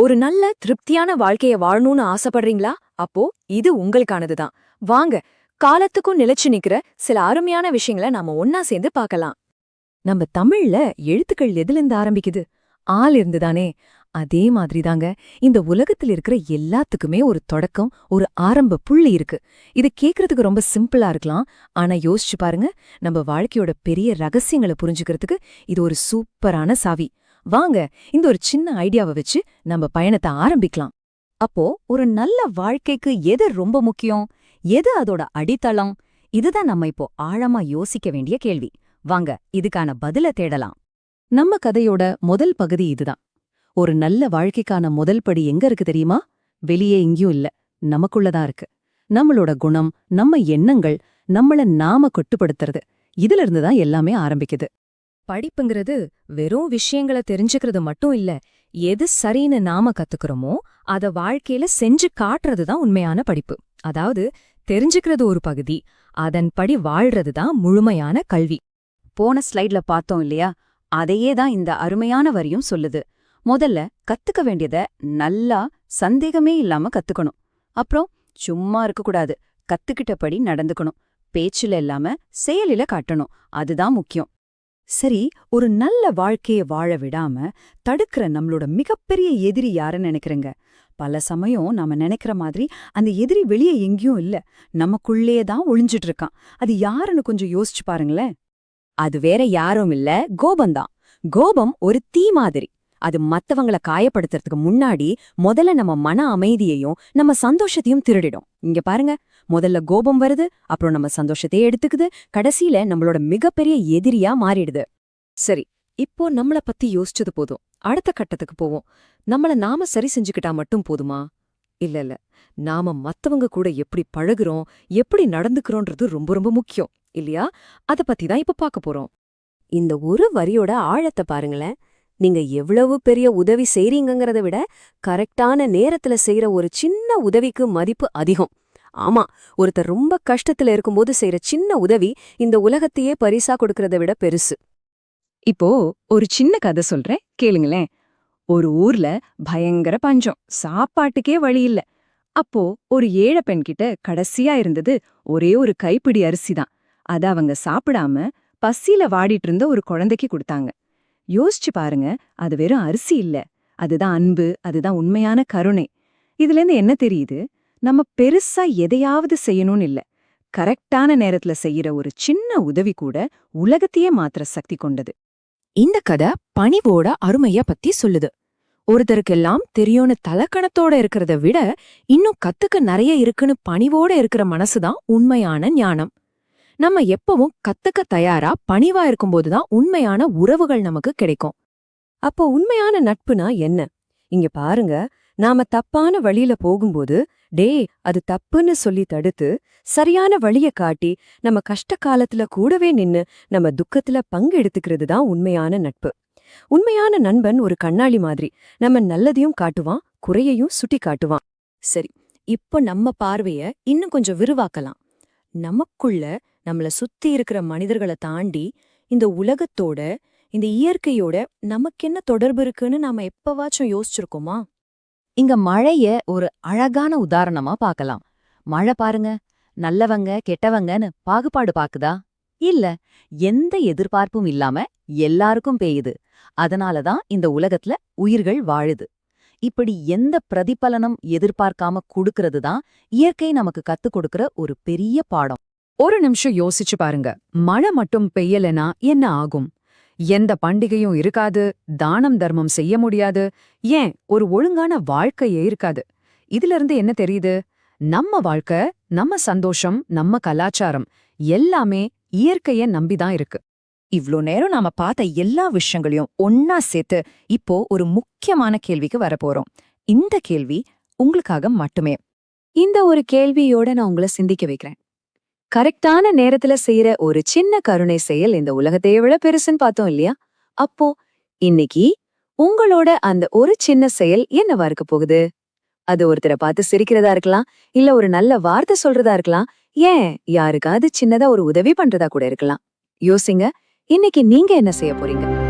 ஒரு நல்ல திருப்தியான வாழ்க்கைய வாழணும்னு ஆசைப்படுறீங்களா? அப்போ இது உங்களுக்கானதுதான். வாங்க, காலத்துக்கும் நிலைச்சு நிக்கிற சில அருமையான விஷயங்களை நாம ஒன்னா சேர்ந்து பார்க்கலாம். நம்ம தமிழ்ல எழுத்துக்கள் எதிலிருந்து ஆரம்பிக்குது? ஆல் இருந்துதானே? அதே மாதிரிதாங்க இந்த உலகத்தில் இருக்கிற எல்லாத்துக்குமே ஒரு தொடக்கம், ஒரு ஆரம்ப புள்ளி இருக்கு. இது கேக்குறதுக்கு ரொம்ப சிம்பிளா இருக்கலாம். ஆனா யோசிச்சு பாருங்க, நம்ம வாழ்க்கையோட பெரிய ரகசியங்களை புரிஞ்சுக்கிறதுக்கு இது ஒரு சூப்பரான சாவி. வாங்க, இந்த ஒரு சின்ன ஐடியாவை வச்சு நம்ம பயணத்தை ஆரம்பிக்கலாம். அப்போ ஒரு நல்ல வாழ்க்கைக்கு எது ரொம்ப முக்கியம்? எது அதோட அடித்தளம்? இதுதான் நம்ம இப்போ ஆழமா யோசிக்க வேண்டிய கேள்வி. வாங்க, இதுக்கான பதில தேடலாம். நம்ம கதையோட முதல் பகுதி இதுதான். ஒரு நல்ல வாழ்க்கைக்கான முதல் படி எங்க இருக்கு தெரியுமா? வெளியே எங்கேயும் இல்ல, நமக்குள்ளதான் இருக்கு. நம்மளோட குணம், நம்ம எண்ணங்கள், நம்மள நாம கட்டுப்படுத்துறது, இதுல இருந்துதான் எல்லாமே ஆரம்பிக்குது. படிப்புங்கிறது வெறும் விஷயங்களை தெரிஞ்சுக்கிறது மட்டும் இல்ல. எது சரின்னு நாம கத்துக்கிறோமோ அத வாழ்க்கையில செஞ்சு காட்டுறதுதான் உண்மையான படிப்பு. அதாவது தெரிஞ்சுக்கிறது ஒரு பகுதி, அதன்படி வாழ்றதுதான் முழுமையான கல்வி. போன ஸ்லைட்ல பார்த்தோம் இல்லையா? அதையே தான் இந்த அருமையான வரியும் சொல்லுது. முதல்ல கத்துக்க வேண்டியத நல்லா சந்தேகமே இல்லாம கத்துக்கணும். அப்புறம் சும்மா இருக்கக்கூடாது, கத்துக்கிட்டபடி நடந்துக்கணும். பேச்சுல இல்லாம செயலில காட்டணும். அதுதான் முக்கியம். சரி, ஒரு நல்ல வாழ்க்கைய வாழ விடாம தடுக்கிற நம்மளோட மிகப்பெரிய எதிரி யாருன்னு நினைக்கிறேங்க? பல சமயம் நாம நினைக்கிற மாதிரி அந்த எதிரி வெளியே எங்கேயும் இல்ல, நமக்குள்ளே தான் ஒளிஞ்சிட்டு இருக்கான். அது யாருன்னு கொஞ்சம் யோசிச்சு பாருங்களேன். அது வேற யாரும் இல்ல, கோபம்தான். கோபம் ஒரு தீ மாதிரி. அது மத்தவங்கள காயப்படுத்துறதுக்கு முன்னாடி முதல்ல நம்ம மன அமைதியையும் நம்ம சந்தோஷத்தையும் திருடிடும். இங்க பாருங்க, முதல்ல கோபம் வருது, அப்புறம் நம்ம சந்தோஷத்தையே எடுத்துக்குது, கடைசியில நம்மளோட மிகப்பெரிய எதிரியா மாறிடுது. சரி, இப்போ நம்மள பத்தி யோசிச்சது போதும். அடுத்த கட்டத்துக்கு போவோம். நம்மள நாம சரி செஞ்சுக்கிட்டா மட்டும் போதுமா? இல்ல. நாம மத்தவங்க கூட எப்படி பழகுறோம், எப்படி நடந்துக்கிறோன்றது ரொம்ப ரொம்ப முக்கியம் இல்லையா? அத பத்தி தான் இப்ப பார்க்க போறோம். இந்த ஒரு வரியோட ஆழத்தை பாருங்களேன். நீங்க எவ்வளவு பெரிய உதவி செய்றீங்கங்கறத விட கரெக்டான நேரத்துல செய்யற ஒரு சின்ன உதவிக்கு மதிப்பு அதிகம். ஆமா, ஒருத்தர் ரொம்ப கஷ்டத்துல இருக்கும்போது செய்யற சின்ன உதவி இந்த உலகத்தையே பரிசா கொடுக்கறத விட பெருசு. இப்போ ஒரு சின்ன கதை சொல்றேன், கேளுங்களேன். ஒரு ஊர்ல பயங்கர பஞ்சம், சாப்பாட்டுக்கே வழி இல்ல. அப்போ ஒரு ஏழை பெண் கிட்ட கடைசியா இருந்தது ஒரே ஒரு கைப்பிடி அரிசிதான். அத அவங்க சாப்பிடாம பசியில வாடிட்டு இருந்த ஒரு குழந்தைக்கு கொடுத்தாங்க. யோசிச்சு பாருங்க, அது வெறும் அரிசி இல்ல, அதுதான் அன்பு, அதுதான் உண்மையான கருணை. இதுல இருந்து என்ன தெரியுது? நம்ம பெருசா எதையாவது செய்யணும்னு இல்ல, கரெக்டான நேரத்துல செய்யற ஒரு சின்ன உதவி கூட உலகத்தையே மாத்திர சக்தி கொண்டது. இந்த கதை பணிவோட அருமைய பத்தி சொல்லுது. ஒருத்தருக்கெல்லாம் தெரியும்னு தலக்கணத்தோட இருக்கிறத விட இன்னும் கத்துக்க நிறைய இருக்குன்னு பணிவோட இருக்கிற மனசுதான் உண்மையான ஞானம். நம்ம எப்பவும் கத்துக்க தயாரா பணிவா இருக்கும்போதுதான் உண்மையான உறவுகள் நமக்கு கிடைக்கும். அப்போ உண்மையான நட்புனா என்ன? இங்க பாருங்க, நாம தப்பான வழியில போகும்போது அது தப்புன்னு சொல்லி தடுத்து சரியான வழிய காட்டி நம்ம கஷ்ட காலத்துல கூடவே நின்னு நம்ம துக்கத்துல பங்கு எடுத்துக்கிறது தான் உண்மையான நட்பு. உண்மையான நண்பன் ஒரு கண்ணாடி மாதிரி, நம்ம நல்லதையும் காட்டுவான், குறையையும் சுட்டி காட்டுவான். சரி, இப்போ நம்ம பார்வைய இன்னும் கொஞ்சம் விரிவாக்கலாம். நமக்குள்ள நம்மள சுத்தி இருக்கிற மனிதர்களை தாண்டி இந்த உலகத்தோட, இந்த இயற்கையோட நமக்கென்ன தொடர்பு இருக்குன்னு நாம எப்பவாச்சும் யோசிச்சிருக்கோமா? இங்க மழைய ஒரு அழகான உதாரணமா பார்க்கலாம். மழை பாருங்க, நல்லவங்க கெட்டவங்கன்னு பாகுபாடு பாக்குதா? இல்ல, எந்த எதிர்பார்ப்பும் இல்லாம எல்லாருக்கும் பெய்யுது. அதனாலதான் இந்த உலகத்துல உயிர்கள் வாழுது. இப்படி எந்த பிரதிபலனும் எதிர்பார்க்காம கொடுக்கறது தான் இயற்கை நமக்கு கத்துக் கொடுக்கிற ஒரு பெரிய பாடம். ஒரு நிமிஷம் யோசிச்சு பாருங்க, மழை மட்டும் பெய்யலனா என்ன ஆகும்? எந்த பண்டிகையும் இருக்காது, தானம் தர்மம் செய்ய முடியாது, ஏன் ஒரு ஒழுங்கான வாழ்க்கையே இருக்காது. இதுல இருந்து என்ன தெரியுது? நம்ம வாழ்க்கை, நம்ம சந்தோஷம், நம்ம கலாச்சாரம் எல்லாமே இயற்கைய நம்பிதான் இருக்கு. இவ்ளோ நேரம் நாம பார்த்த எல்லா விஷயங்களையும் ஒன்னா சேர்த்து இப்போ ஒரு முக்கியமான கேள்விக்கு வரப்போறோம். இந்த கேள்வி உங்களுக்காக மட்டுமே. இந்த ஒரு கேள்வியோட நான் உங்களை சிந்திக்க வைக்கிறேன். கரெக்டான நேரத்துல செய்யற ஒரு சின்ன கருணை செயல் இந்த உலகத்தையே விட பெருசுன்னு பார்த்தோம் இல்லையா? அப்போ இன்னைக்கு உங்களோட அந்த ஒரு சின்ன செயல் என்னவா இருக்க போகுது? அது ஒருத்தரை பார்த்து சிரிக்கிறதா இருக்கலாம், இல்ல ஒரு நல்ல வார்த்தை சொல்றதா இருக்கலாம், ஏன் யாருக்காவது சின்னதா ஒரு உதவி பண்றதா கூட இருக்கலாம். யோசிங்க, இன்னைக்கு நீங்க என்ன செய்ய போறீங்க?